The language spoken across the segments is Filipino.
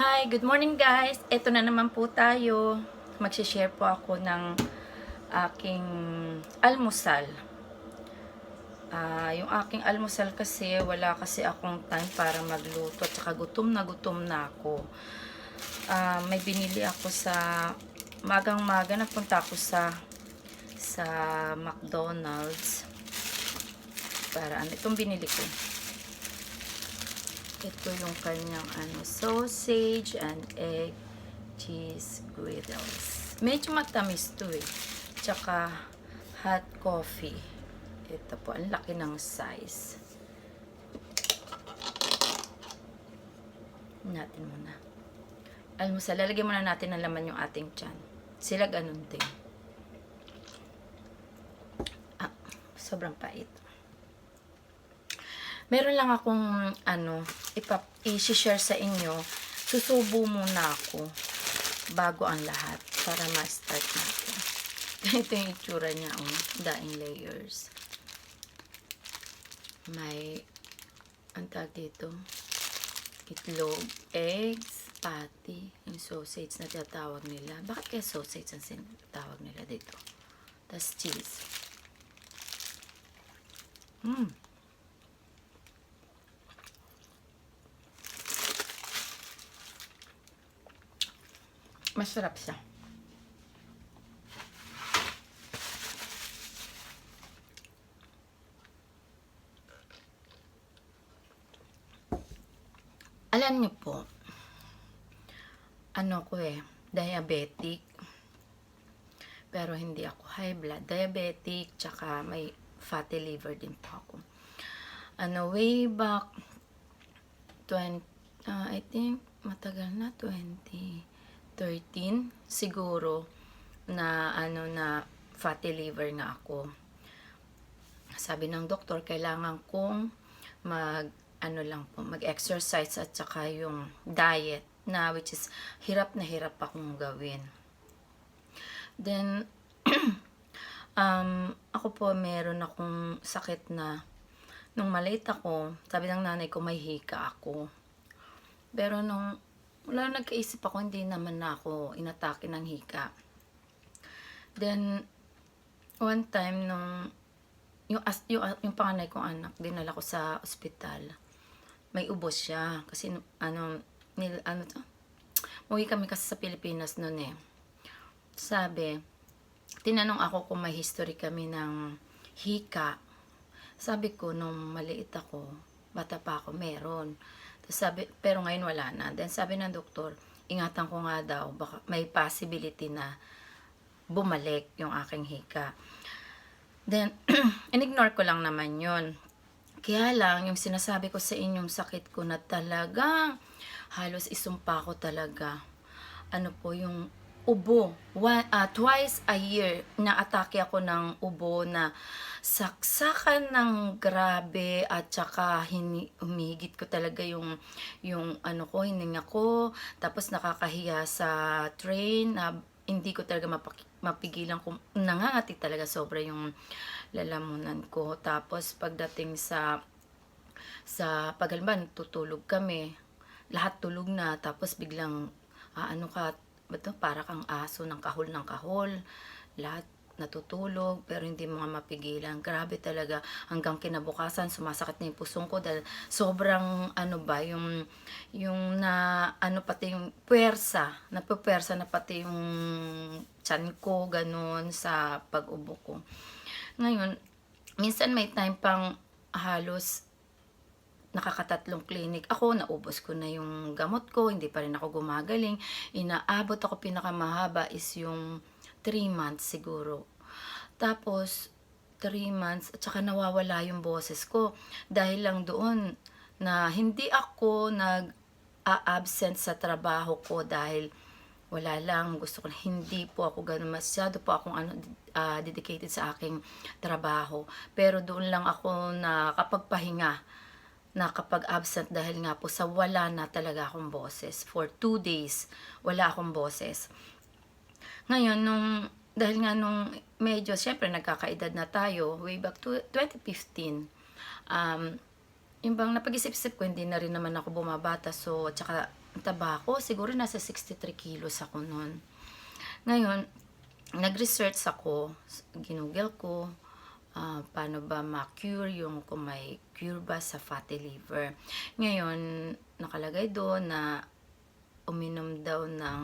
Hi, good morning guys. Ito na naman po tayo. Magsishare po ako ng aking almusal. Yung aking almusal kasi, wala kasi akong time para magluto at saka gutom na ako. May binili ako sa magang-maga, nagpunta ako sa McDonald's para itong binili ko. Ito yung kanyang sausage and egg cheese griddles. Medyo matamis to eh. Tsaka hot coffee. Ito po, ang laki ng size. Natin muna. Almusal, lalagyan muna natin ng laman yung ating tiyan. Sila ganun din. Sobrang pait. Meron lang akong i-share sa inyo. Susubo muna ako bago ang lahat para ma-start natin. Ganito yung itsura niya, daing layers. May tawag dito, itlog, eggs, patty, yung sausage na tinatawag nila. Bakit kaya sausage ang tinatawag nila dito? Tapos cheese. Masarap siya. Alam niyo po, diabetic. Pero hindi ako high blood. Diabetic, tsaka may fatty liver din po ako. Way back, I think, matagal na, 2013, siguro, na fatty liver nga ako. Sabi ng doktor, kailangan kong mag-exercise at saka yung diet na, which is, hirap na hirap akong gawin. Then, ako po, meron akong sakit na, nung maliit ako, sabi ng nanay ko, may hika ako. Pero wala nagkaisip ako, hindi naman na ako inatake ng hika. Then, one time, yung panganay kong anak, dinala ko sa ospital. May ubos siya. Kasi, uwi kami kasi sa Pilipinas noon eh. Sabi, tinanong ako kung may history kami ng hika. Sabi ko, nung maliit ako, bata pa ako, meron. Sabi, pero ngayon wala na. Then sabi ng doktor, ingatan ko nga daw, baka may possibility na bumalik yung aking hika. Then, in-ignore ko lang naman yun. Kaya lang, yung sinasabi ko sa inyong sakit ko na talagang halos isumpa ko talaga. Yung ubo. Twice a year, na-atake ako ng ubo na saksakan ng grabe at saka humigit ko talaga yung hininga ko. Tapos nakakahiya sa train na hindi ko talaga mapigilan kung nangangati talaga sobra yung lalamunan ko. Tapos pagdating sa paghalban, tutulog kami. Lahat tulog na. Tapos biglang para kang aso ng kahol. Lahat natutulog, pero hindi mo nga mapigilan. Grabe talaga. Hanggang kinabukasan, sumasakit na yung pusong ko dahil sobrang pati yung puwersa. Napupuwersa na pati yung tiyan ko, ganun, sa pag-ubo ko. Ngayon, minsan may time pang halos nakakatatlong clinic ako, naubos ko na yung gamot ko, hindi pa rin ako gumagaling. Inaabot ako, pinakamahaba is yung 3 months siguro. Tapos, 3 months, at saka nawawala yung boses ko. Dahil lang doon na hindi ako nag-absent sa trabaho ko dahil wala lang, gusto ko na hindi po ako ganun, masyado po akong dedicated sa aking trabaho. Pero doon lang ako nakapagpahinga, nakapag-absent dahil nga po sa wala na talaga akong boses. For 2 days, wala akong boses. Ngayon, dahil nga medyo, syempre nagkakaedad na tayo, way back to 2015, yung bang napag-isip-isip ko, hindi na rin naman ako bumabata, so, at saka taba ko. Siguro nasa 63 kilos ako noon. Ngayon, nag-research ako, ginugel ko, paano ba ma-cure yung kung may cure ba sa fatty liver. Ngayon, nakalagay doon na uminom daw ng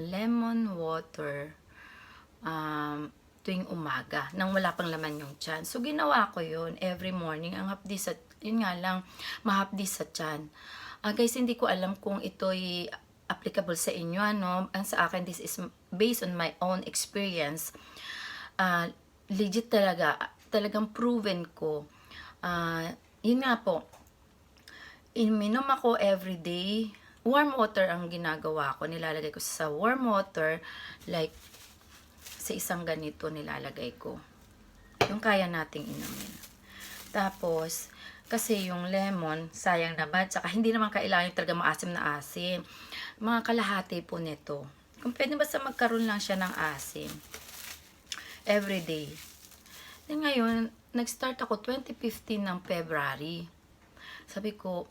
lemon water tuwing umaga, nang wala pang laman yung tiyan. So, ginawa ko yun every morning. Ang hapdi sa, yun nga lang, mahapdi sa tiyan. Guys, hindi ko alam kung ito'y applicable sa inyo, ano. Ang sa akin, this is based on my own experience. Legit talaga, talagang proven ko. Yun nga po, iminom ako everyday. Warm water ang ginagawa ko. Nilalagay ko sa warm water, like, sa isang ganito nilalagay ko. Yung kaya nating inumin. Tapos, kasi yung lemon, sayang naman, tsaka hindi naman kailangan talaga maasim na asim. Mga kalahati po nito. Kung pwede basta magkaroon lang siya ng asim. Everyday. Then ngayon, nag-start ako 2015 ng February. Sabi ko,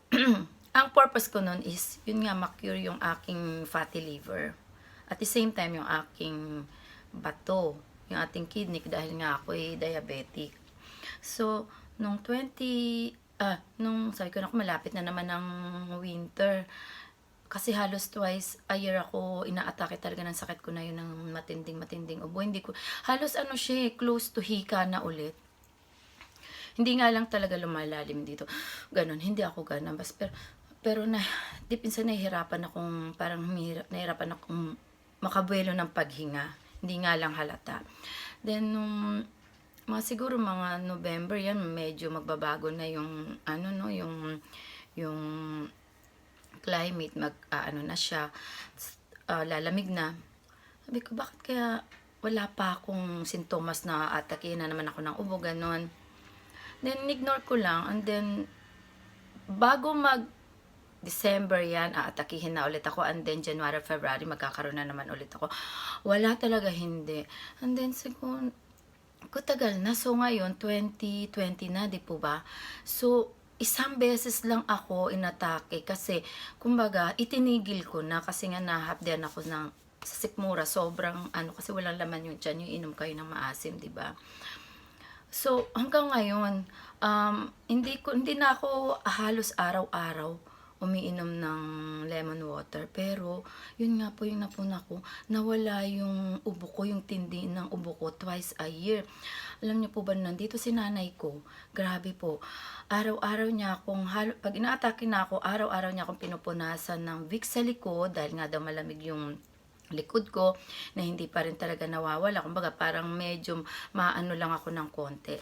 ang purpose ko nun is, yun nga, ma-cure yung aking fatty liver. At the same time, yung aking bato, yung ating kidney, dahil nga ako ay diabetic. So, nung sabi ko na ako, malapit na naman ng winter. Kasi halos twice a year ako inaatake talaga ng sakit ko na yun ng matinding ubo. Hindi ko, halos ano siya, close to hika na ulit. Hindi nga lang talaga lumalalim dito. Ganon, hindi ako ganon. Pero deep inside nahihirapan akong, nahihirapan akong makabuelo ng paghinga. Hindi nga lang halata. Then, nung siguro mga November yan, medyo magbabago na yung, yung climate, na siya, lalamig na. Sabi ko, bakit kaya wala pa akong sintomas na atake na naman ako ng ubo, ganon. Then, ignore ko lang, and then, bago December yan, aatakihin na ulit ako, and then January, February, magkakaroon na naman ulit ako. Wala talaga, hindi. And then siguro, tagal na. So ngayon, 2020 na, di po ba? So, isang beses lang ako inatake kasi, kumbaga, itinigil ko na kasi nga nahapdian ako sa sikmura. Sobrang, kasi walang laman yung tiyan, yung inom kayo ng maasim, di ba? So, hanggang ngayon, hindi na ako halos araw-araw umiinom ng lemon water. Pero, yun nga po yung napuna ko, nawala yung ubo ko, yung tindi ng ubo ko twice a year. Alam niyo po ba, nandito si nanay ko, grabe po, araw-araw niya akong, pag inaatake na ako, araw-araw niya akong pinupunasan ng Vicks sa likod, dahil nga daw malamig yung likod ko, na hindi pa rin talaga nawawala. Kumbaga, parang medyo maano lang ako ng konti,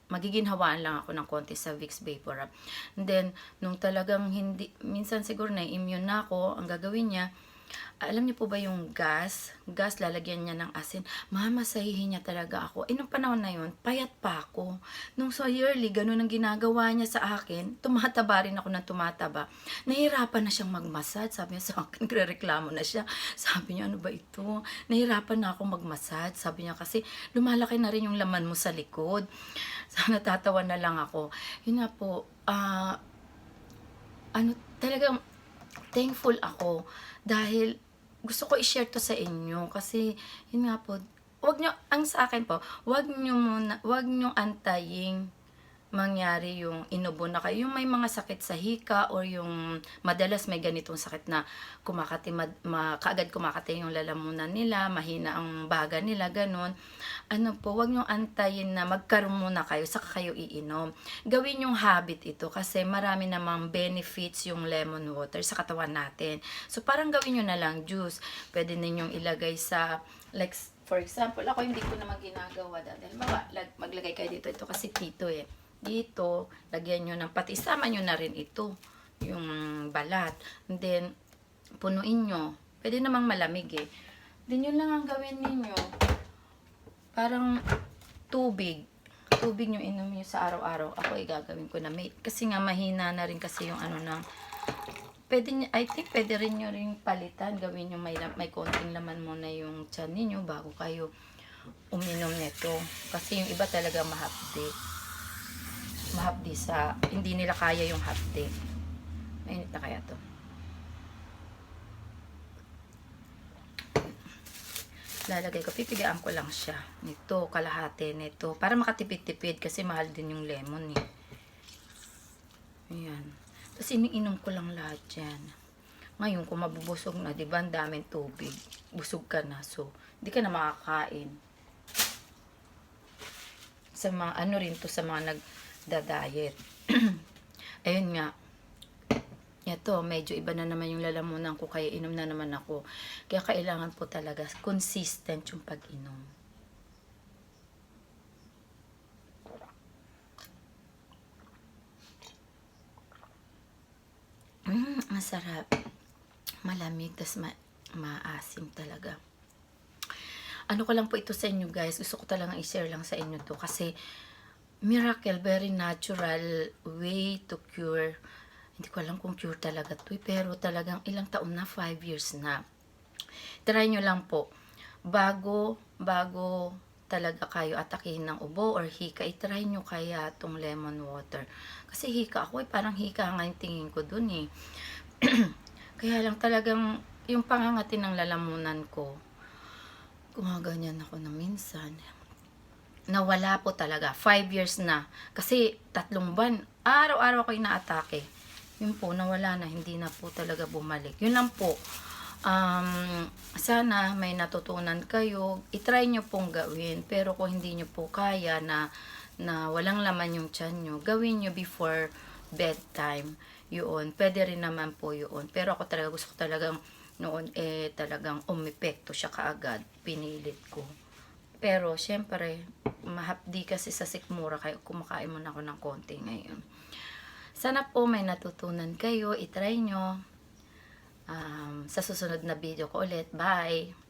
magiginhawaan lang ako ng konti sa Vicks Vaporub. And then, nung talagang hindi, minsan siguro na-immune na ako, ang gagawin niya, alam niyo po ba yung gas, lalagyan niya ng asin, mamasahihin niya talaga ako. Nung panahon na yun, payat pa ako. Nung so yearly, ganun ang ginagawa niya sa akin, tumataba rin ako ng tumataba. Nahirapan na siyang magmasad, sabi niya sa akin, reklamo na siya. Sabi niya, ano ba ito? Nahirapan na ako magmasad, sabi niya, kasi lumalaki na rin yung laman mo sa likod. So, natatawa na lang ako. Yun nga po, talagang thankful ako dahil gusto ko i-share to sa inyo kasi yun nga po, ang sa akin po, wag nyo antayin mangyari yung inubo na kayo, yung may mga sakit sa hika or yung madalas may ganitong sakit na kaagad kumakati yung lalamunan nila, mahina ang baga nila, ganun. Wag nyo antayin na magkaroon muna kayo, saka kayo iinom. Gawin yung habit ito kasi marami namang benefits yung lemon water sa katawan natin. So parang gawin nyo na lang juice. Pwede ninyong ilagay sa, like, for example, ako hindi ko naman ginagawa dahil maglagay kayo dito, ito kasi tito dito, lagyan nyo ng, pati isama nyo na rin ito, yung balat. And then, punuin nyo. Pwede namang malamig Then, yun lang ang gawin ninyo. Parang tubig. Tubig nyo inom nyo sa araw-araw. Ako gagawin ko na. Kasi nga, mahina na rin kasi yung I think pwede rin nyo rin palitan. Gawin nyo may konting laman muna yung tiyan ninyo bago kayo uminom nito. Kasi yung iba talaga mahapdi hindi nila kaya yung hapde. Mainit na kaya to. lalagay ko, pipigaan ko lang siya nito, kalahati nito, para makatipid-tipid kasi mahal din yung lemon eh. Ayan. Tapos iniinom ko lang lahat yan. Ngayon, kung mabubusog na, di ba, ang daming tubig, busog ka na, so, hindi ka na makakain. Sa mga, ano rin to, sa mga nagda-diet. Ayun nga, ito, medyo iba na naman yung lalamunan ko, kaya inom na naman ako. Kaya kailangan po talaga consistent yung pag-inom. Masarap. Malamig, tas maasim talaga. Ano ko lang po ito sa inyo guys, gusto ko talagang i-share lang sa inyo to kasi miracle, very natural way to cure. Hindi ko alam kung cure talaga to pero talagang ilang taon na, 5 years na. Try nyo lang po. Bago talaga kayo atakihin ng ubo or hika, itry nyo kaya tong lemon water. Kasi hika ako parang hika nga yung tingin ko dun eh. Kaya lang talagang yung pangangati ng lalamunan ko, gumaganyan ako na minsan. Nawala po talaga. 5 years na. Kasi 3 buwan, araw-araw ako inaatake. Yun po, nawala na. Hindi na po talaga bumalik. Yun lang po. Sana may natutunan kayo. I-try nyo pong gawin. Pero kung hindi nyo po kaya na walang laman yung tiyan nyo, gawin nyo before bedtime. Yun. Pwede rin naman po yun. Pero ako talaga, gusto ko talagang noon talagang umepekto siya kaagad. Pinilit ko. Pero, syempre, mahapdi kasi sa sikmura, kaya kumakain muna ako ng konti ngayon. Sana po may natutunan kayo. I-try nyo. Sa susunod na video ko ulit. Bye!